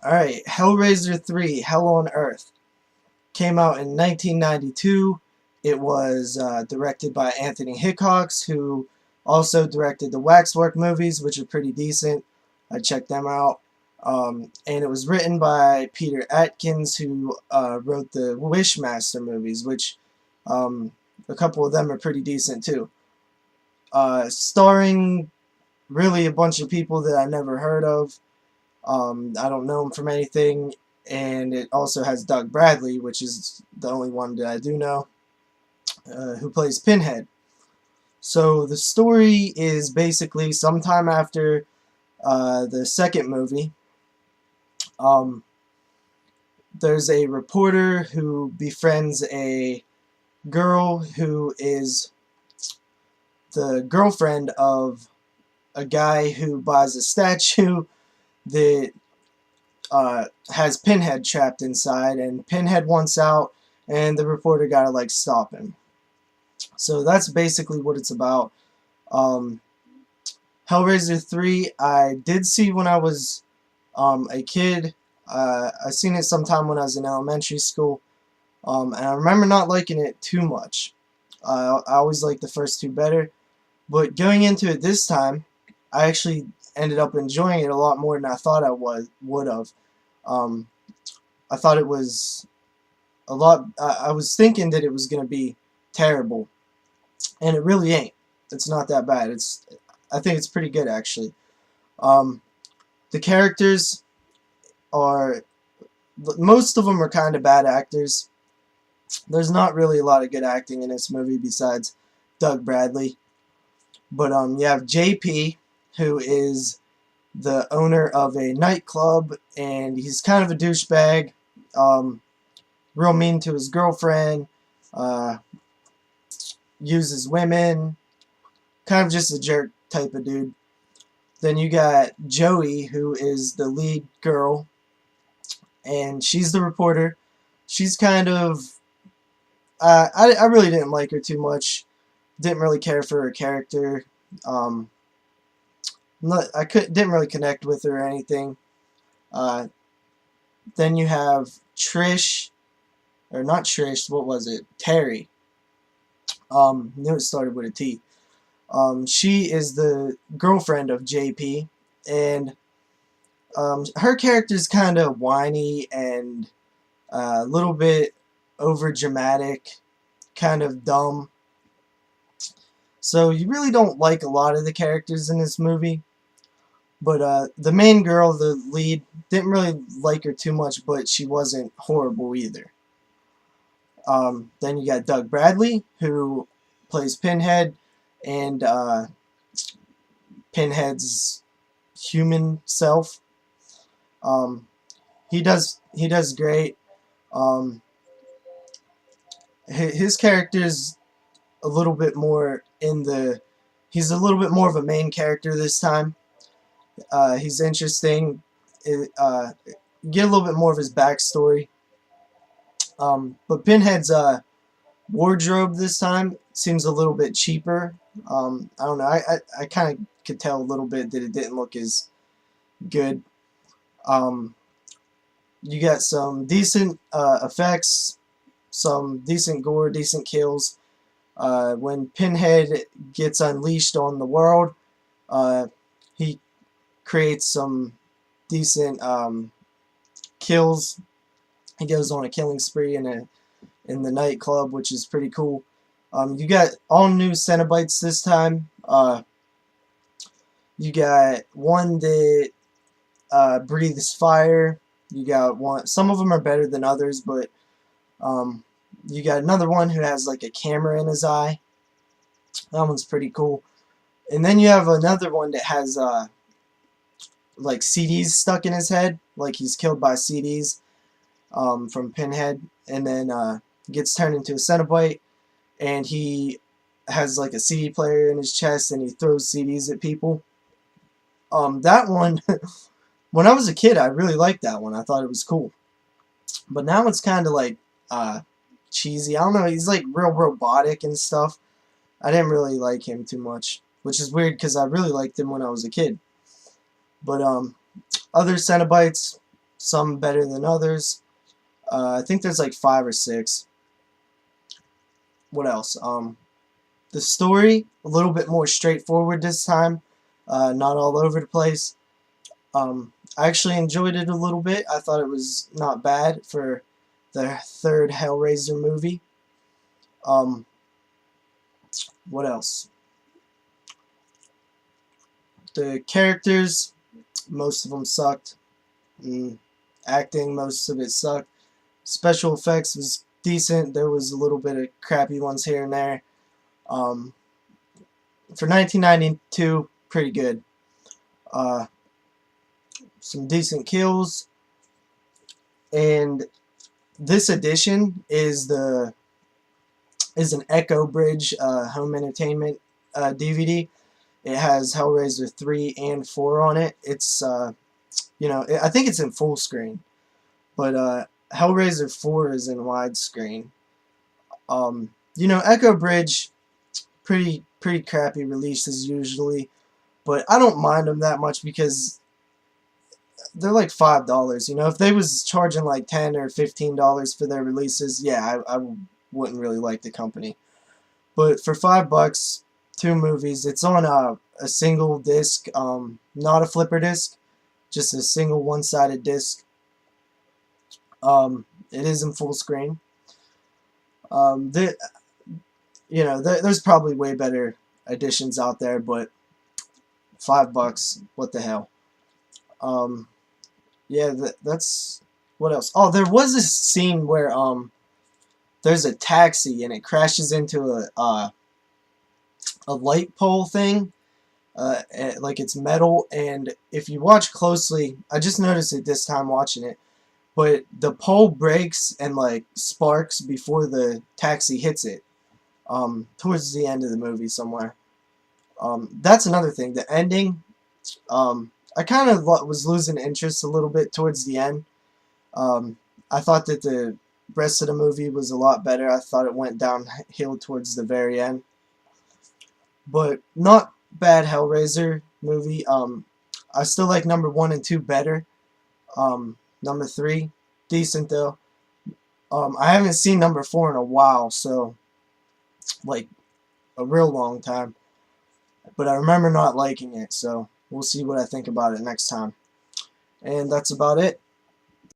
Alright, Hellraiser 3, Hell on Earth, came out in 1992. It was directed by Anthony Hickox, who also directed the Waxwork movies, which are pretty decent. I checked them out. And it was written by Peter Atkins, who wrote the Wishmaster movies, which a couple of them are pretty decent too. Starring really a bunch of people that I never heard of. I don't know him from anything, and it also has Doug Bradley, which is the only one that I do know, who plays Pinhead. So the story is basically sometime after the second movie. Um, there's a reporter who befriends a girl who is the girlfriend of a guy who buys a statue that has Pinhead trapped inside, and Pinhead wants out, and the reporter gotta like stop him. So that's basically what it's about. Um, Hellraiser 3, I did see when I was a kid. I seen it sometime when I was in elementary school, and I remember not liking it too much. I always liked the first two better, but going into it this time, I actually ended up enjoying it a lot more than I thought I would have. Um, I thought it was a lot. I was thinking that it was going to be terrible, and it really ain't. It's not that bad. I think it's pretty good actually. Um, the characters are most of them are kind of bad actors. There's not really a lot of good acting in this movie besides Doug Bradley. But you have JP, who is the owner of a nightclub, and he's kind of a douchebag. Real mean to his girlfriend. Uh, uses women. Kind of just a jerk type of dude. Then you got Joey, who is the lead girl, and she's the reporter. She's kind of... I really didn't like her too much. Didn't really care for her character. Didn't really connect with her or anything. Uh, then you have Trish, or not Trish, what was it? Terry. Knew it started with a T. She is the girlfriend of JP, and her character's kind of whiny and a little bit over dramatic, kind of dumb. So you really don't like a lot of the characters in this movie. But the main girl, the lead, didn't really like her too much, but she wasn't horrible either. Then you got Doug Bradley, who plays Pinhead, and Pinhead's human self. Um, he does great. Um, his character's a little bit more in the... He's a little bit more of a main character this time. He's interesting. Get a little bit more of his backstory. But Pinhead's wardrobe this time seems a little bit cheaper. I don't know. I kind of could tell a little bit that it didn't look as good. You got some decent effects, some decent gore, decent kills. When Pinhead gets unleashed on the world, he creates some decent kills. He goes on a killing spree in the nightclub, which is pretty cool. You got all new Cenobites this time. You got one that breathes fire. You got one. Some of them are better than others, but you got another one who has like a camera in his eye. That one's pretty cool. And then you have another one that has like CDs stuck in his head, like he's killed by CDs from Pinhead, and then gets turned into a Cenobite, and he has like a CD player in his chest, and he throws CDs at people. That one, when I was a kid, I really liked that one. I thought it was cool. But now it's kind of like cheesy. I don't know. He's like real robotic and stuff. I didn't really like him too much, which is weird because I really liked him when I was a kid. But other Cenobites, some better than others. I think there's like 5 or 6. What else? The story, a little bit more straightforward this time, not all over the place. I actually enjoyed it a little bit. I thought it was not bad for the third Hellraiser movie. Um, what else? The characters, most of them sucked. Acting, most of it sucked. Special effects was decent. There was a little bit of crappy ones here and there. For 1992, pretty good. Some decent kills. And this edition is an Echo Bridge home entertainment DVD. It has Hellraiser 3 and 4 on it. It's I think it's in full screen, but Hellraiser 4 is in widescreen. Echo Bridge, pretty crappy releases usually, but I don't mind them that much because they're like $5. If they was charging like $10 or $15 for their releases, yeah, I wouldn't really like the company. But for $5, 2 movies. It's on a single disc, not a flipper disc, just a single one-sided disc. It is in full screen. There's probably way better editions out there, but $5, what the hell? Yeah, that's what else? Oh, there was a scene where there's a taxi and it crashes into a light pole thing, like it's metal, and if you watch closely, I just noticed it this time watching it, but the pole breaks and like sparks before the taxi hits it, towards the end of the movie somewhere. That's another thing, the ending. I kind of was losing interest a little bit towards the end. I thought that the rest of the movie was a lot better. I thought it went downhill towards the very end. But not bad Hellraiser movie. I still like number 1 and 2 better. Number 3, decent though. I haven't seen number 4 in a while, so like a real long time. But I remember not liking it, so we'll see what I think about it next time. And that's about it.